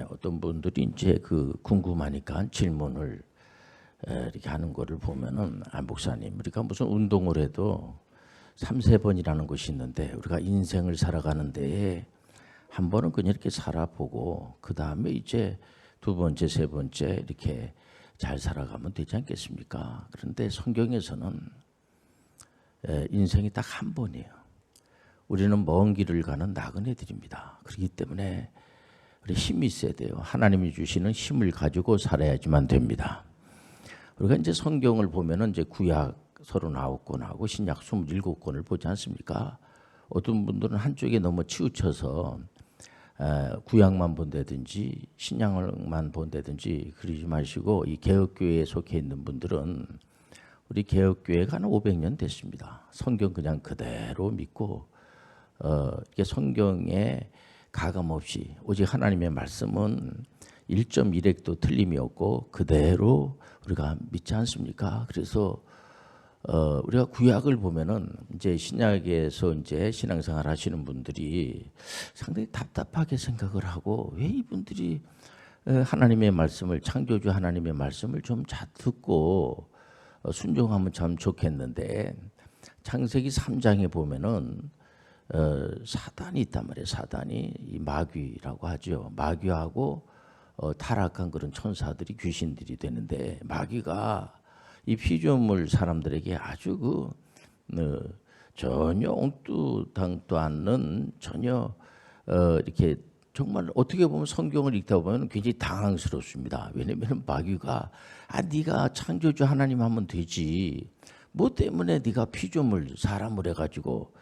어떤 분들이 이제 그 궁금하니까 질문을 이렇게 하는 거를 보면은 목사님 우리가 무슨 운동을 해도 3-4번이라는 것이 있는데 우리가 인생을 살아가는 데에 한 번은 그냥 이렇게 살아보고 그 다음에 이제 2번째, 3번째 이렇게 잘 살아가면 되지 않겠습니까? 그런데 성경에서는 인생이 딱 한 번이에요. 우리는 먼 길을 가는 나그네들입니다. 그렇기 때문에 우리 힘이 있어야 돼요. 하나님이 주시는 힘을 가지고 살아야지만 됩니다. 우리가 이제 성경을 보면은 이제 구약 39권하고 신약 27권을 보지 않습니까? 어떤 분들은 한쪽에 너무 치우쳐서 구약만 본다든지 신약만 본다든지 그러지 마시고 이 개혁교회에 속해 있는 분들은 우리 개혁교회가 한 500년 됐습니다. 성경 그냥 그대로 믿고 이게 성경에 가감없이 오직 하나님의 말씀은 1.1획도 틀림이 없고 그대로 우리가 믿지 않습니까? 그래서 우리가 구약을 보면은 이제 신약에서 이제 신앙생활 하시는 분들이 상당히 답답하게 생각을 하고 왜 이분들이 하나님의 말씀을 창조주 하나님의 말씀을 좀 잘 듣고 순종하면 참 좋겠는데 창세기 3장에 보면은 사단이 있단 말이에요. 사단이 이 마귀라고 하죠. 마귀하고 타락한 그런 천사들이 귀신들이 되는데 마귀가 이 피조물 사람들에게 아주 전혀 엉뚱당도 않는 전혀 이렇게 정말 어떻게 보면 성경을 읽다 보면 굉장히 당황스럽습니다. 왜냐하면 마귀가 네가 창조주 하나님 하면 되지 뭐 때문에 네가 피조물 사람을 해가지고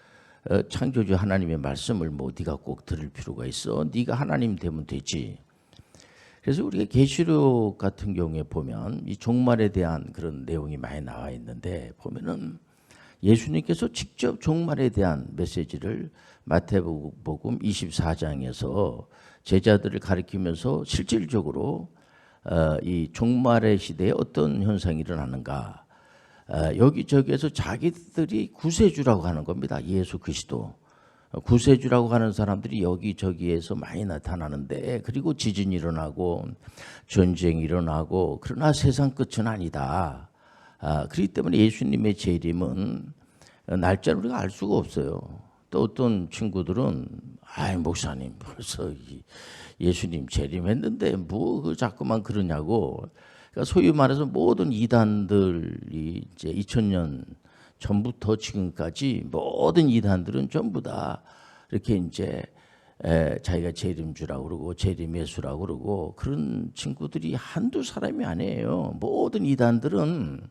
창조주 하나님의 말씀을 뭐 네가 꼭 들을 필요가 있어? 네가 하나님 되면 되지. 그래서 우리가 계시록 같은 경우에 보면 이 종말에 대한 그런 내용이 많이 나와 있는데 보면은 예수님께서 직접 종말에 대한 메시지를 마태복음 24장에서 제자들을 가리키면서 실질적으로 이 종말의 시대에 어떤 현상이 일어나는가 여기저기에서 자기들이 구세주라고 하는 겁니다. 예수 그리스도. 구세주라고 하는 사람들이 여기저기에서 많이 나타나는데 그리고 지진이 일어나고 전쟁이 일어나고 그러나 세상 끝은 아니다. 그렇기 때문에 예수님의 재림은 날짜를 우리가 알 수가 없어요. 또 어떤 친구들은 목사님 벌써 예수님 재림했는데 뭐 그 자꾸만 그러냐고. 그러니까 소위 말해서 모든 이단들이 이제 2000년 전부터 지금까지 모든 이단들은 전부 다 이렇게 이제 자기가 재림주라고 그러고 재림예수라고 그러고 그런 친구들이 한두 사람이 아니에요. 모든 이단들은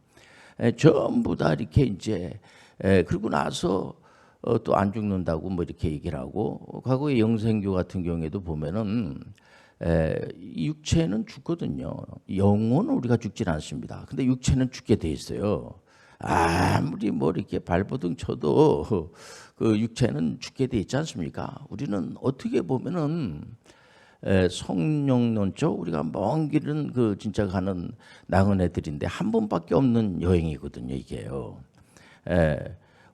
전부 다 이렇게 이제 그러고 나서 또 안 죽는다고 뭐 이렇게 얘기를 하고 과거에 영생교 같은 경우에도 보면은 육체는 죽거든요. 영혼은 우리가 죽질 않습니다. 근데 육체는 죽게 돼 있어요. 아무리 뭐 이렇게 발버둥 쳐도 그 육체는 죽게 돼 있지 않습니까? 우리는 어떻게 보면은 성령론적 우리가 먼 길은 그 진짜 가는 나그네들인데 한 번밖에 없는 여행이거든요, 이게요.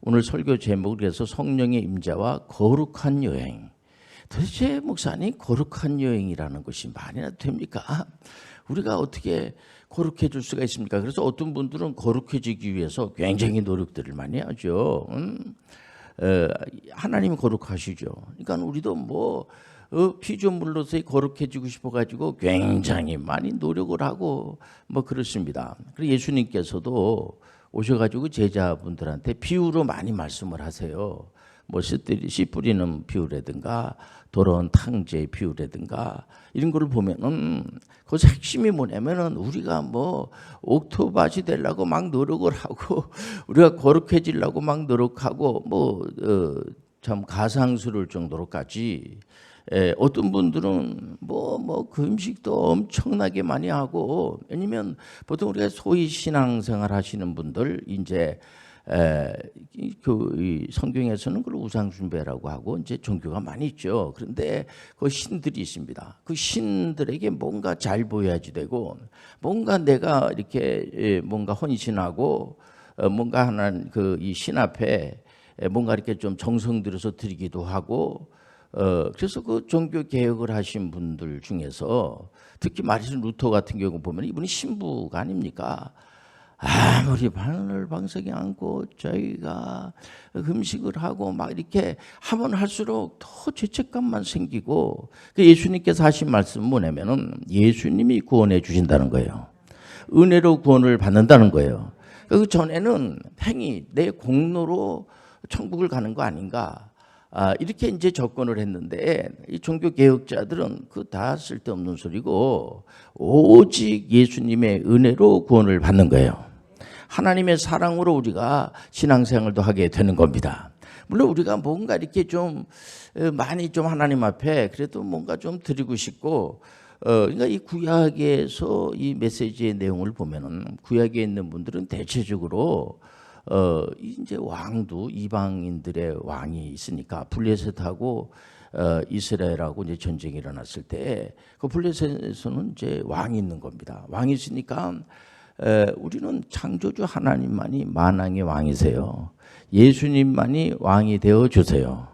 오늘 설교 제목을 해서 성령의 임재와 거룩한 여행. 도대체 목사님 거룩한 여행이라는 것이 말이나 됩니까? 우리가 어떻게 거룩해질 수가 있습니까? 그래서 어떤 분들은 거룩해지기 위해서 굉장히 노력들을 많이 하죠. 하나님이 거룩하시죠. 그러니까 우리도 뭐 피조물로서 거룩해지고 싶어가지고 굉장히 많이 노력을 하고 뭐 그렇습니다. 그리고 예수님께서도 오셔가지고 제자분들한테 비유로 많이 말씀을 하세요. 뭐 씨 뿌리는 비유라든가 더러운 탕자의 비유라든가 이런 거를 보면은 그 핵심이 뭐냐면은 우리가 뭐 옥토밭이 되려고 막 노력을 하고 우리가 거룩해지려고 막 노력하고 뭐 참 가상스러울 정도로까지 어떤 분들은 뭐 그 음식도 엄청나게 많이 하고 왜냐면 보통 우리가 소위 신앙생활 하시는 분들 이제 이 성경에서는 그걸 우상숭배라고 하고 이제 종교가 많이 있죠. 그런데 그 신들이 있습니다. 그 신들에게 뭔가 잘 보여야지 되고 뭔가 내가 이렇게 뭔가 헌신하고 뭔가 하나 그 이 신 앞에 뭔가 이렇게 좀 정성 들여서 드리기도 하고 그래서 그 종교 개혁을 하신 분들 중에서 특히 마르틴 루터 같은 경우 보면 이분이 신부가 아닙니까? 아무리 바늘 방석이 않고 저희가 금식을 하고 막 이렇게 하면 할수록 더 죄책감만 생기고, 예수님께서 하신 말씀은 뭐냐면은 예수님이 구원해 주신다는 거예요. 은혜로 구원을 받는다는 거예요. 그 전에는 행위, 내 공로로 천국을 가는 거 아닌가, 이렇게 이제 접근을 했는데, 이 종교 개혁자들은 그 다 쓸데없는 소리고 오직 예수님의 은혜로 구원을 받는 거예요. 하나님의 사랑으로 우리가 신앙생활도 하게 되는 겁니다. 물론 우리가 뭔가 이렇게 좀 많이 좀 하나님 앞에 그래도 뭔가 좀 드리고 싶고, 그러니까 이 구약에서 이 메시지의 내용을 보면은 구약에 있는 분들은 대체적으로 이제 왕도 이방인들의 왕이 있으니까 블레셋하고 이스라엘하고 이제 전쟁이 일어났을 때 그 블레셋에서는 이제 왕이 있는 겁니다. 왕이 있으니까 우리는 창조주 하나님만이 만왕의 왕이세요. 예수님만이 왕이 되어 주세요.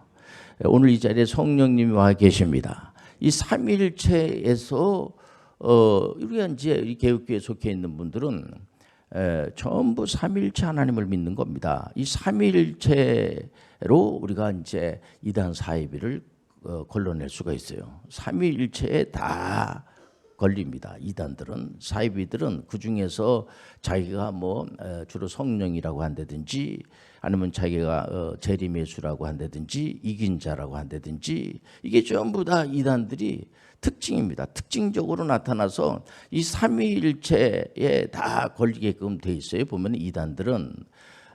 오늘 이 자리에 성령님이 와 계십니다. 이 삼위일체에서 우리가 이제 이 개혁교회에 속해 있는 분들은 전부 삼위일체 하나님을 믿는 겁니다. 이 삼위일체로 우리가 이제 이단 사이비를 걸러낼 수가 있어요. 삼위일체에 다 걸립니다. 이단들은, 사이비들은 그 중에서 자기가 뭐 주로 성령이라고 한다든지 아니면 자기가 재림예수라고 한다든지 이긴 자라고 한다든지, 이게 전부 다 이단들이 특징입니다. 특징적으로 나타나서 이 삼위일체에 다 걸리게끔 돼 있어요. 보면 이단들은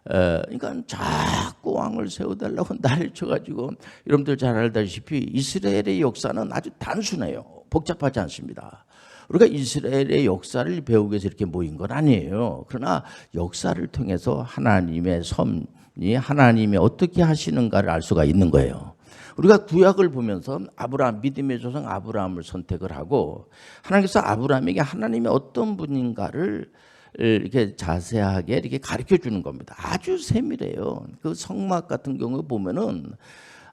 그러니까 자꾸 왕을 세워달라고 난리 쳐가지고, 여러분들 잘 알다시피 이스라엘의 역사는 아주 단순해요. 복잡하지 않습니다. 우리가 이스라엘의 역사를 배우기 위해서 이렇게 모인 건 아니에요. 그러나 역사를 통해서 하나님의 섭리, 하나님이 어떻게 하시는가를 알 수가 있는 거예요. 우리가 구약을 보면서 아브라함, 믿음의 조상 아브라함을 선택을 하고, 하나님께서 아브라함에게 하나님이 어떤 분인가를 이렇게 자세하게 이렇게 가르쳐 주는 겁니다. 아주 세밀해요. 그 성막 같은 경우 보면은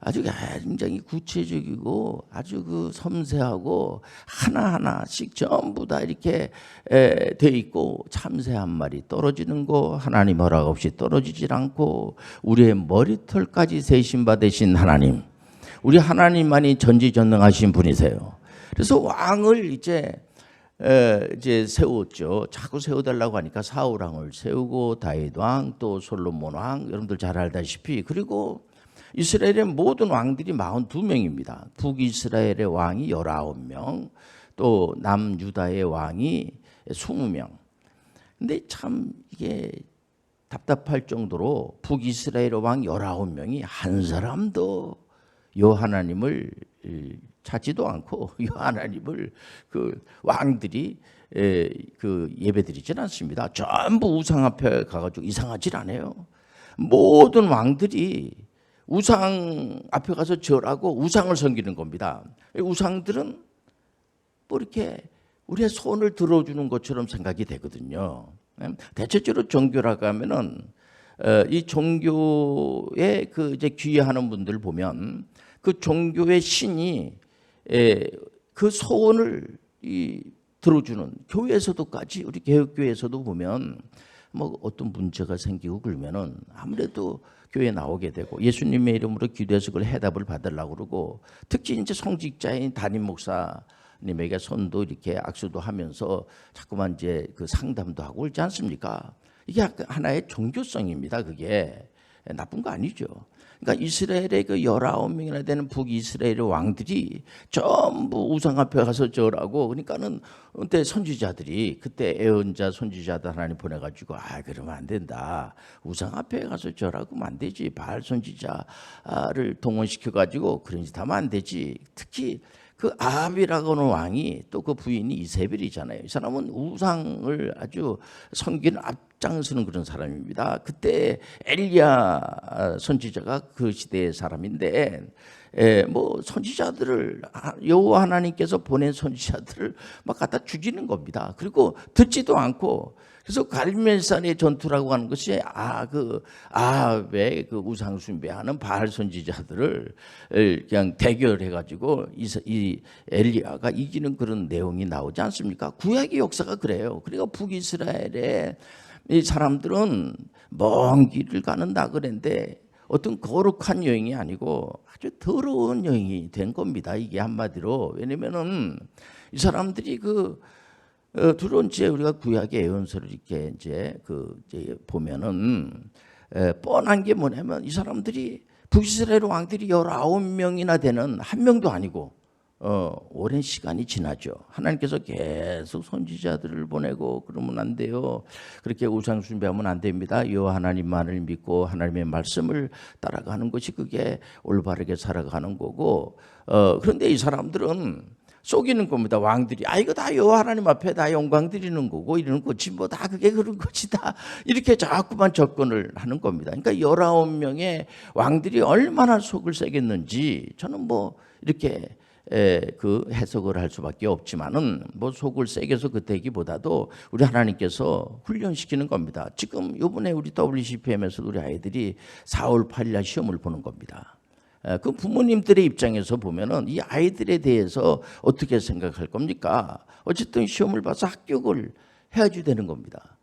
아주 굉장히 구체적이고 아주 그 섬세하고 하나하나씩 전부 다 이렇게 돼 있고, 참새 한 마리 떨어지는 거 하나님 허락 없이 떨어지질 않고, 우리의 머리털까지 세신 받으신 하나님, 우리 하나님만이 전지전능하신 분이세요. 그래서 왕을 이제 세웠죠. 자꾸 세워달라고 하니까 사울 왕을 세우고 다윗 왕, 또 솔로몬 왕, 여러분들 잘 알다시피, 그리고 이스라엘의 모든 왕들이 42명입니다. 북이스라엘의 왕이 19명, 또 남유다의 왕이 20명. 근데 참 이게 답답할 정도로 북이스라엘의 왕 19명이 한 사람도 요 하나님을 찾지도 않고, 요 하나님을 그 왕들이 그 예배드리진 않습니다. 전부 우상 앞에 가가지고 이상하질 않아요. 모든 왕들이 우상 앞에 가서 절하고 우상을 섬기는 겁니다. 우상들은 뭐 이렇게 우리의 손을 들어주는 것처럼 생각이 되거든요. 대체적으로 종교라고 하면은 이 종교에 그 이제 귀의하는 분들 보면 그 종교의 신이 그 소원을 들어주는, 교회에서도까지, 우리 개혁교회에서도 보면 뭐 어떤 문제가 생기고 그러면은 아무래도 교회에 나오게 되고 예수님의 이름으로 기도해서 그걸 해답을 받으려고 그러고, 특히 이제 성직자인 담임 목사님에게 손도 이렇게 악수도 하면서 자꾸만 이제 그 상담도 하고 그러지 않습니까? 이게 하나의 종교성입니다. 그게 나쁜 거 아니죠. 그러니까 이스라엘의 그 19명이나 되는 북이스라엘의 왕들이 전부 우상 앞에 가서 절하고, 그러니까는 그때 선지자들이, 그때 애언자 선지자들 하나님 보내가지고 그러면 안 된다. 우상 앞에 가서 절하고 안 되지. 바알 선지자를 동원시켜가지고 그런 짓 하면 안 되지. 특히 그 아합이라고 하는 왕이 또 그 부인이 이세벨이잖아요. 이 사람은 우상을 아주 섬기는 앞장서는 그런 사람입니다. 그때 엘리야 선지자가 그 시대의 사람인데 뭐 선지자들을 여호와 하나님께서 보낸 선지자들을 막 갖다 죽이는 겁니다. 그리고 듣지도 않고 그래서 갈멜산의 전투라고 하는 것이 왜 그 우상 숭배하는 바알 선지자들을 그냥 대결해 가지고 이 엘리야가 이기는 그런 내용이 나오지 않습니까? 구약의 역사가 그래요. 그러니까 북이스라엘의 이 사람들은 먼 길을 가는 나그네인데 어떤 거룩한 여행이 아니고 아주 더러운 여행이 된 겁니다. 이게 한마디로. 왜냐면은 이 사람들이 두려운 지에 우리가 구약의 예언서를 이렇게 이제 보면은 뻔한 게 뭐냐면 이 사람들이 북이스라엘 왕들이 19명이나 되는 한 명도 아니고 오랜 시간이 지나죠. 하나님께서 계속 선지자들을 보내고 그러면 안 돼요. 그렇게 우상 숭배하면 안 됩니다. 여호와 하나님만을 믿고 하나님의 말씀을 따라가는 것이 그게 올바르게 살아가는 거고 그런데 이 사람들은 속이는 겁니다. 왕들이 이거 다 여호와 하나님 앞에 다 영광 드리는 거고 이러는 거지 뭐 다 그게 그런 거지 다 이렇게 자꾸만 접근을 하는 겁니다. 그러니까 19명의 왕들이 얼마나 속을 새겼는지 저는 뭐 이렇게 그 해석을 할 수밖에 없지만은 뭐 속을 새겨서 그때기보다도 우리 하나님께서 훈련시키는 겁니다. 지금 이번에 우리 WCPM에서 우리 아이들이 4월 8일 날 시험을 보는 겁니다. 그 부모님들의 입장에서 보면은 이 아이들에 대해서 어떻게 생각할 겁니까? 어쨌든 시험을 봐서 합격을 해야지 되는 겁니다.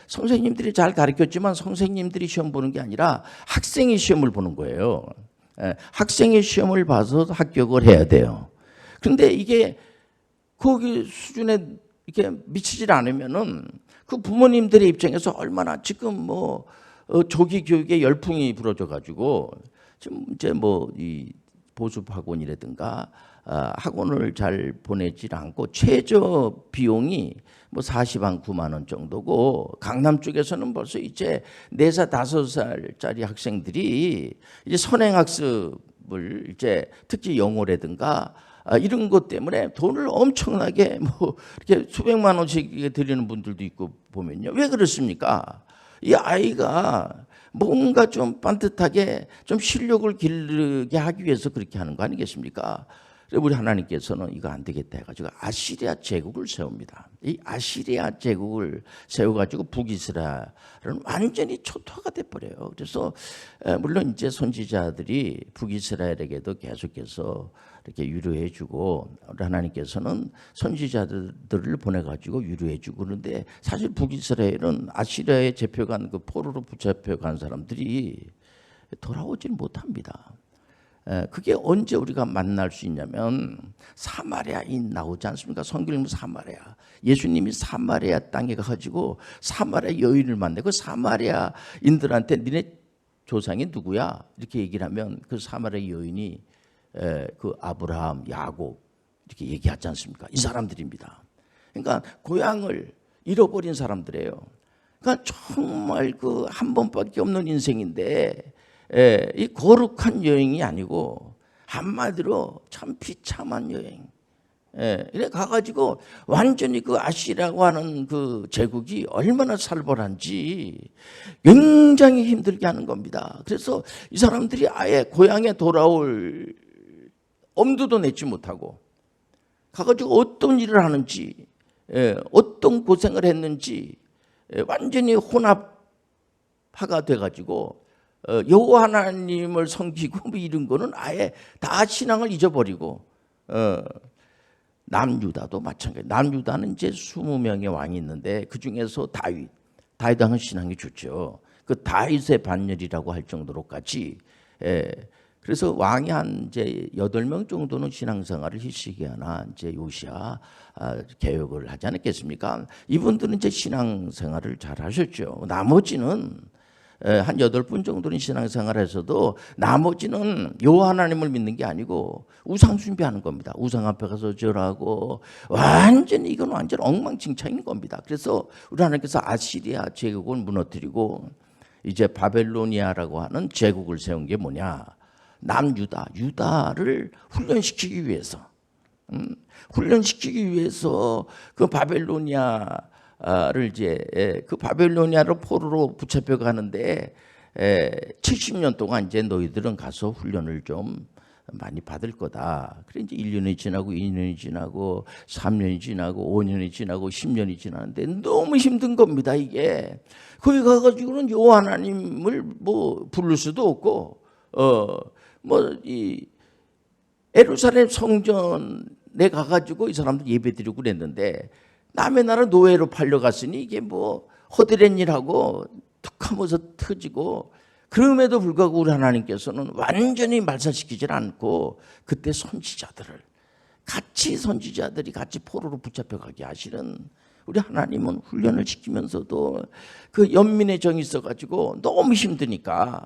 선생님들이 잘 가르쳤지만 선생님들이 시험 보는 게 아니라 학생이 시험을 보는 거예요. 학생의 시험을 봐서 합격을 해야 돼요. 그런데 이게 거기 수준에 이렇게 미치질 않으면은 그 부모님들의 입장에서 얼마나 지금 뭐 조기 교육에 열풍이 불어져 가지고 지금 이제 뭐 이 보습 학원이라든가 학원을 잘 보내질 않고 최저 비용이 뭐 40만 9만 원 정도고 강남 쪽에서는 벌써 이제 4살 5살짜리 학생들이 이제 선행학습을 이제 특히 영어라든가 이런 것 때문에 돈을 엄청나게 뭐 이렇게 수백만 원씩 드리는 분들도 있고 보면요. 왜 그렇습니까? 이 아이가 뭔가 좀 반듯하게 좀 실력을 기르게 하기 위해서 그렇게 하는 거 아니겠습니까? 우리 하나님께서는 이거 안 되겠다 해가지고 아시리아 제국을 세웁니다. 이 아시리아 제국을 세워가지고 북이스라엘은 완전히 초토화가 돼버려요. 그래서 물론 이제 선지자들이 북이스라엘에게도 계속해서 이렇게 유료해주고 우리 하나님께서는 선지자들을 보내가지고 유료해주고 그런데 사실 북이스라엘은 아시리아에 잡혀간 그 포로로 붙잡혀간 사람들이 돌아오지는 못합니다. 그게 언제 우리가 만날 수 있냐면 사마리아인 나오지 않습니까? 성경에 사마리아 예수님이 사마리아 땅에 가가지고 사마리아 여인을 만나고 사마리아인들한테 니네 조상이 누구야? 이렇게 얘기를 하면 그 사마리아 여인이 그 아브라함, 야곱 이렇게 얘기하지 않습니까? 이 사람들입니다. 그러니까 고향을 잃어버린 사람들이에요. 그러니까 정말 그 한 번밖에 없는 인생인데 이 거룩한 여행이 아니고 한마디로 참 비참한 여행. 이래 가가지고 완전히 그 아시라고 하는 그 제국이 얼마나 살벌한지 굉장히 힘들게 하는 겁니다. 그래서 이 사람들이 아예 고향에 돌아올 엄두도 내지 못하고 가가지고 어떤 일을 하는지 어떤 고생을 했는지 완전히 혼합화가 돼가지고 여호와 하나님을 섬기고 뭐 이런 거는 아예 다 신앙을 잊어버리고 남유다도 마찬가지. 남유다는 이제 20명의 왕이 있는데 그 중에서 다윗 왕은 신앙이 좋죠. 그 다윗의 반열이라고 할 정도로까지 그래서 왕이 한 이제 8명 정도는 신앙생활을 히스기야나 이제 요시야 개혁을 하지 않았겠습니까? 이분들은 이제 신앙생활을 잘 하셨죠. 나머지는 한 8분 정도는 신앙생활에서도 나머지는 여호와 하나님을 믿는 게 아니고 우상 숭배하는 겁니다. 우상 앞에 가서 절하고 완전히 이건 완전 엉망진창인 겁니다. 그래서 우리 하나님께서 아시리아 제국을 무너뜨리고 이제 바벨로니아라고 하는 제국을 세운 게 뭐냐? 남유다, 유다를 훈련시키기 위해서 그 바벨로니아를 이제 그 바벨로니아를 포로로 붙잡혀 가는데 70년 동안 이제 너희들은 가서 훈련을 좀 많이 받을 거다. 그래 이제 1년이 지나고 2년이 지나고 3년이 지나고 5년이 지나고 10년이 지나는데 너무 힘든 겁니다. 이게 거기 가가지고는 요 하나님을 뭐 부를 수도 없고 뭐 이 예루살렘 성전에 가가지고 이 사람들 예배드리고 그랬는데 남의 나라 노예로 팔려갔으니 이게 뭐 허드렛 일하고 툭하면서 터지고 그럼에도 불구하고 우리 하나님께서는 완전히 말살시키질 않고 그때 선지자들을 선지자들이 같이 포로로 붙잡혀가게 하시는 우리 하나님은 훈련을 시키면서도 그 연민의 정이 있어가지고 너무 힘드니까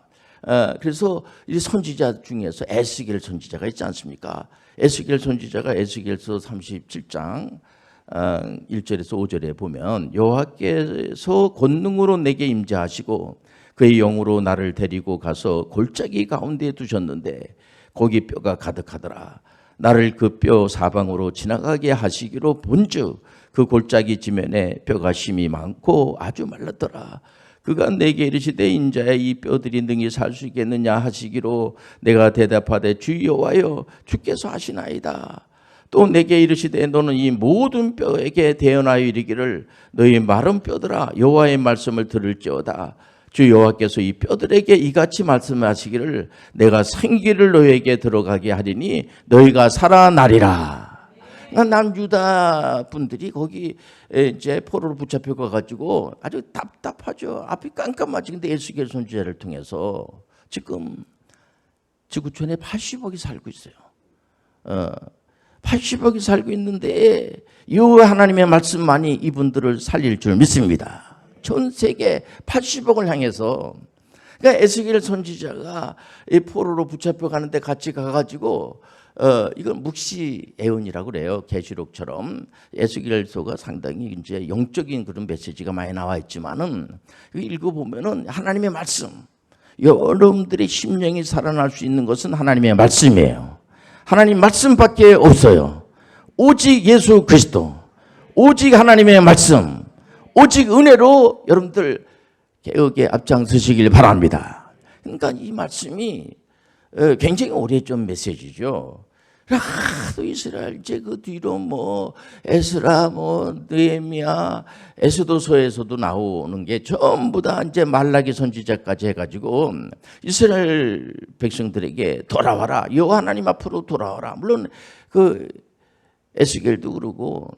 그래서 이 선지자 중에서 에스겔 선지자가 있지 않습니까? 에스겔 선지자가 에스겔서 37장 1절에서 5절에 보면 여호와께서 권능으로 내게 임재하시고 그의 영으로 나를 데리고 가서 골짜기 가운데에 두셨는데 거기 뼈가 가득하더라. 나를 그 뼈 사방으로 지나가게 하시기로 본즉 그 골짜기 지면에 뼈가 심이 많고 아주 말랐더라. 그가 내게 이르시되 인자야 이 뼈들이 능히 살 수 있겠느냐 하시기로 내가 대답하되 주 여호와여 주께서 하시나이다. 또 내게 이르시되 너는 이 모든 뼈에게 대언하여 이르기를 너희 마른 뼈들아 여호와의 말씀을 들을지어다. 주 여호와께서 이 뼈들에게 이같이 말씀하시기를 내가 생기를 너희에게 들어가게 하리니 너희가 살아나리라. 남유다 분들이 거기 이제 포로로 붙잡혀 가지고 아주 답답하죠. 앞이 깜깜하지. 근데 에스겔 선지자를 통해서 지금 지구촌에 80억이 살고 있어요. 80억이 살고 있는데 이 하나님의 말씀만이 이분들을 살릴 줄 믿습니다. 전 세계 80억을 향해서 그러니까 에스겔 선지자가 이 포로로 붙잡혀 가는데 같이 가가지고 이건 묵시 예언이라고 그래요. 계시록처럼 에스겔서가 상당히 이제 영적인 그런 메시지가 많이 나와 있지만은 읽어 보면은 하나님의 말씀, 여러분들의 심령이 살아날 수 있는 것은 하나님의 말씀이에요. 하나님 말씀밖에 없어요. 오직 예수 그리스도, 오직 하나님의 말씀, 오직 은혜로 여러분들 개혁에 앞장서시길 바랍니다. 그러니까 이 말씀이 굉장히 오래전 메시지죠. 하도 이스라엘 이제 그 뒤로 뭐 에스라 뭐 느헤미야 에스더서에서도 나오는 게 전부 다 이제 말라기 선지자까지 해가지고 이스라엘 백성들에게 돌아와라, 여호와 하나님 앞으로 돌아와라. 물론 그 에스겔도 그러고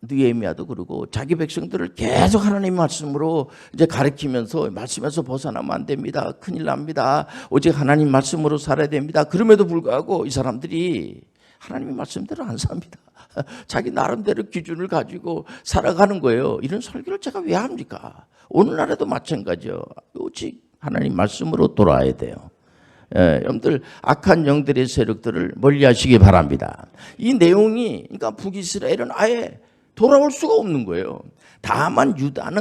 느헤미야도 그러고 자기 백성들을 계속 하나님 말씀으로 이제 가르치면서 말씀에서 벗어나면 안 됩니다. 큰일 납니다. 오직 하나님 말씀으로 살아야 됩니다. 그럼에도 불구하고 이 사람들이 하나님의 말씀대로 안 삽니다. 자기 나름대로 기준을 가지고 살아가는 거예요. 이런 설교를 제가 왜 합니까? 오늘날에도 마찬가지요. 오직 하나님 말씀으로 돌아와야 돼요. 여러분들 악한 영들의 세력들을 멀리하시기 바랍니다. 이 내용이 그러니까 북이스라엘은 아예 돌아올 수가 없는 거예요. 다만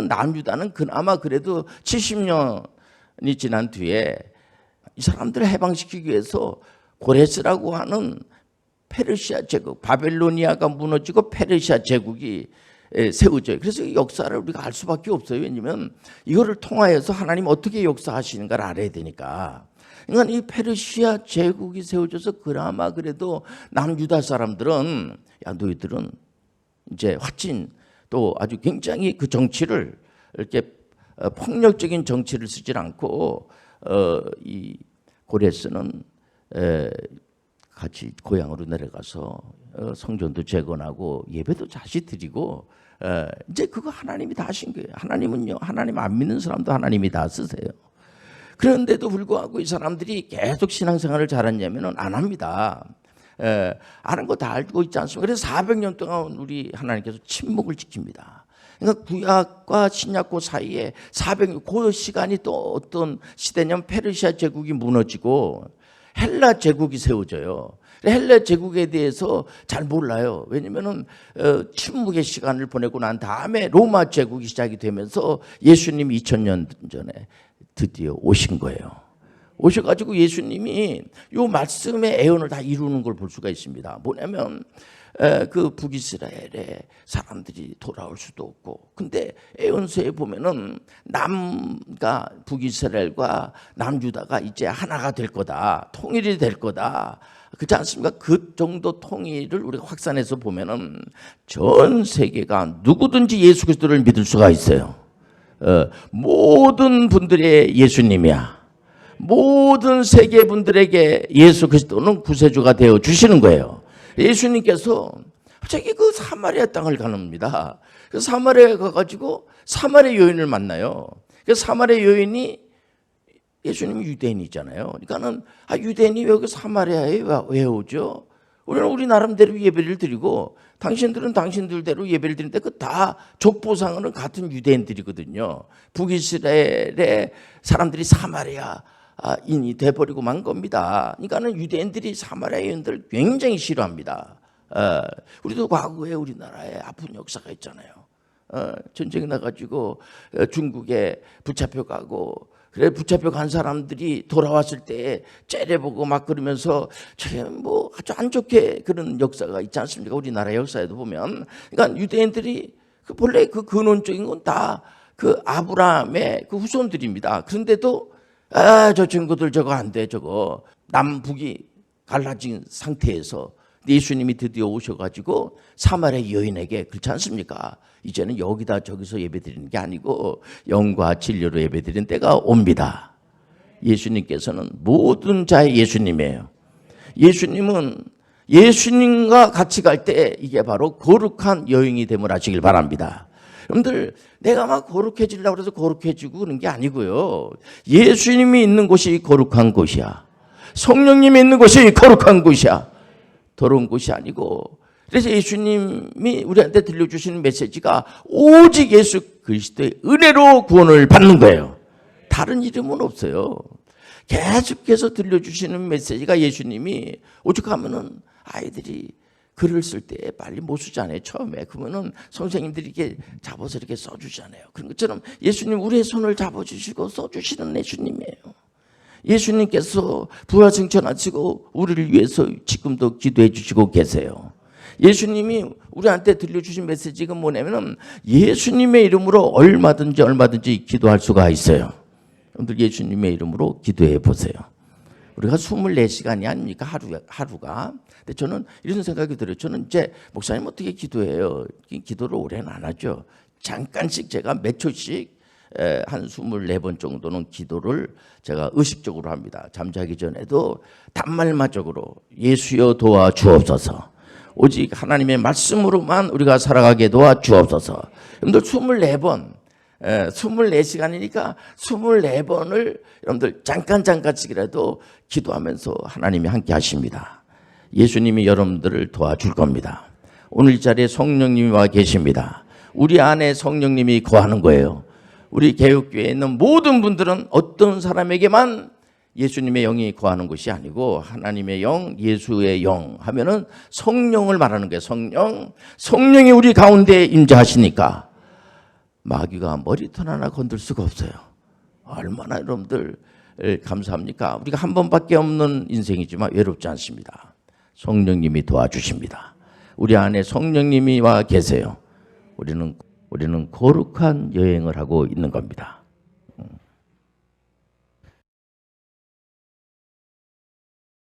남유다는 그나마 그래도 70년이 지난 뒤에 이 사람들을 해방시키기 위해서 고레스라고 하는 페르시아 제국, 바벨로니아가 무너지고 페르시아 제국이 세워져요. 그래서 이 역사를 우리가 알 수밖에 없어요. 왜냐하면 이거를 통하여서 하나님 어떻게 역사하시는가를 알아야 되니까. 그러니까 이 페르시아 제국이 세워져서 그나마 그래도 남유다 사람들은 야 너희들은 이제 확진 또 아주 굉장히 그 정치를 이렇게 폭력적인 정치를 쓰질 않고 이 고레스는 같이 고향으로 내려가서 성전도 재건하고 예배도 다시 드리고 이제 그거 하나님이 다 하신 거예요. 하나님은요, 하나님 안 믿는 사람도 하나님이 다 쓰세요. 그런데도 불구하고 이 사람들이 계속 신앙생활을 잘했냐면은 안 합니다. 아는 거 다 알고 있지 않습니까? 그래서 400년 동안 우리 하나님께서 침묵을 지킵니다. 그러니까 구약과 신약과 사이에 400년, 그 시간이 또 어떤 시대냐면 페르시아 제국이 무너지고 헬라 제국이 세워져요. 헬라 제국에 대해서 잘 몰라요. 왜냐면은 침묵의 시간을 보내고 난 다음에 로마 제국이 시작이 되면서 예수님이 2000년 전에 드디어 오신 거예요. 오셔가지고 예수님이 이 말씀의 애언을 다 이루는 걸 볼 수가 있습니다. 뭐냐면 그 북이스라엘에 사람들이 돌아올 수도 없고, 근데 에온서에 보면은 남과 북이스라엘과 남유다가 이제 하나가 될 거다, 통일이 될 거다, 그렇지 않습니까? 그 정도 통일을 우리가 확산해서 보면은 전 세계가 누구든지 예수 그리스도를 믿을 수가 있어요. 모든 분들의 예수님이야. 모든 세계 분들에게 예수 그리스도는 구세주가 되어 주시는 거예요. 예수님께서 갑자기 그 사마리아 땅을 가는겁니다. 그 사마리아에 가가지고 사마리아 여인을 만나요. 그 사마리아 여인이 예수님이 유대인이잖아요. 그러니까는 유대인이 왜 그 사마리아에 왜 오죠? 우리는 우리 나름대로 예배를 드리고 당신들은 당신들대로 예배를 드리는데 그 다 족보상으로는 같은 유대인들이거든요. 북이스라엘의 사람들이 사마리아인이 돼버리고 만 겁니다. 그러니까는 유대인들이 사마리아인들 굉장히 싫어합니다. 우리도 과거에 우리나라에 아픈 역사가 있잖아요. 전쟁이 나가지고 중국에 붙잡혀가고, 그래 붙잡혀 간 사람들이 돌아왔을 때 째려보고 막 그러면서 저게 뭐 아주 안 좋게 그런 역사가 있지 않습니까? 우리나라 역사에도 보면. 그러니까 유대인들이 본래 그 근원적인 건 다 그 아브라함의 그 후손들입니다. 그런데도 저 친구들 저거 안 돼, 저거 남북이 갈라진 상태에서 예수님이 드디어 오셔가지고 사마리아 여인에게, 그렇지 않습니까? 이제는 여기다 저기서 예배드리는 게 아니고 영과 진리로 예배드리는 때가 옵니다. 예수님께서는 모든 자의 예수님이에요. 예수님은 예수님과 같이 갈 때 이게 바로 거룩한 여인이 됨을 아시길 바랍니다. 여러분들, 내가 막 거룩해지려고 해서 거룩해지고 그런 게 아니고요. 예수님이 있는 곳이 거룩한 곳이야. 성령님이 있는 곳이 거룩한 곳이야. 더러운 곳이 아니고. 그래서 예수님이 우리한테 들려주시는 메시지가 오직 예수 그리스도의 은혜로 구원을 받는 거예요. 다른 이름은 없어요. 계속해서 들려주시는 메시지가 예수님이 오죽하면은 아이들이 글을 쓸 때 빨리 못 쓰잖아요. 처음에. 그러면은 선생님들이 이렇게 잡아서 이렇게 써주잖아요. 그런 것처럼 예수님 우리의 손을 잡아주시고 써주시는 예수님이에요. 예수님께서 부활승천하시고 우리를 위해서 지금도 기도해 주시고 계세요. 예수님이 우리한테 들려주신 메시지가 뭐냐면 예수님의 이름으로 얼마든지 기도할 수가 있어요. 여러분들 예수님의 이름으로 기도해 보세요. 우리가 24시간이 아닙니까? 하루가. 근데 저는 이런 생각이 들어요. 저는 이제 목사님 어떻게 기도해요? 기도를 오래는 안 하죠. 잠깐씩 제가 몇 초씩 한 24번 정도는 기도를 제가 의식적으로 합니다. 잠자기 전에도 단말마적으로 예수여 도와 주옵소서. 오직 하나님의 말씀으로만 우리가 살아가게 도와 주옵소서. 여러분들 24번, 24시간이니까 24번을 여러분들 잠깐씩이라도 기도하면서 하나님이 함께 하십니다. 예수님이 여러분들을 도와줄 겁니다. 오늘 이 자리에 성령님이 와 계십니다. 우리 안에 성령님이 거하는 거예요. 우리 개혁교회에 있는 모든 분들은 어떤 사람에게만 예수님의 영이 거하는 것이 아니고 하나님의 영, 예수의 영 하면은 성령을 말하는 거예요. 성령이 우리 가운데 임재하시니까 마귀가 머리털 하나 건들 수가 없어요. 얼마나 여러분들 감사합니까? 우리가 한 번밖에 없는 인생이지만 외롭지 않습니다. 성령님이 도와주십니다. 우리 안에 성령님이 와 계세요. 우리는 거룩한 여행을 하고 있는 겁니다.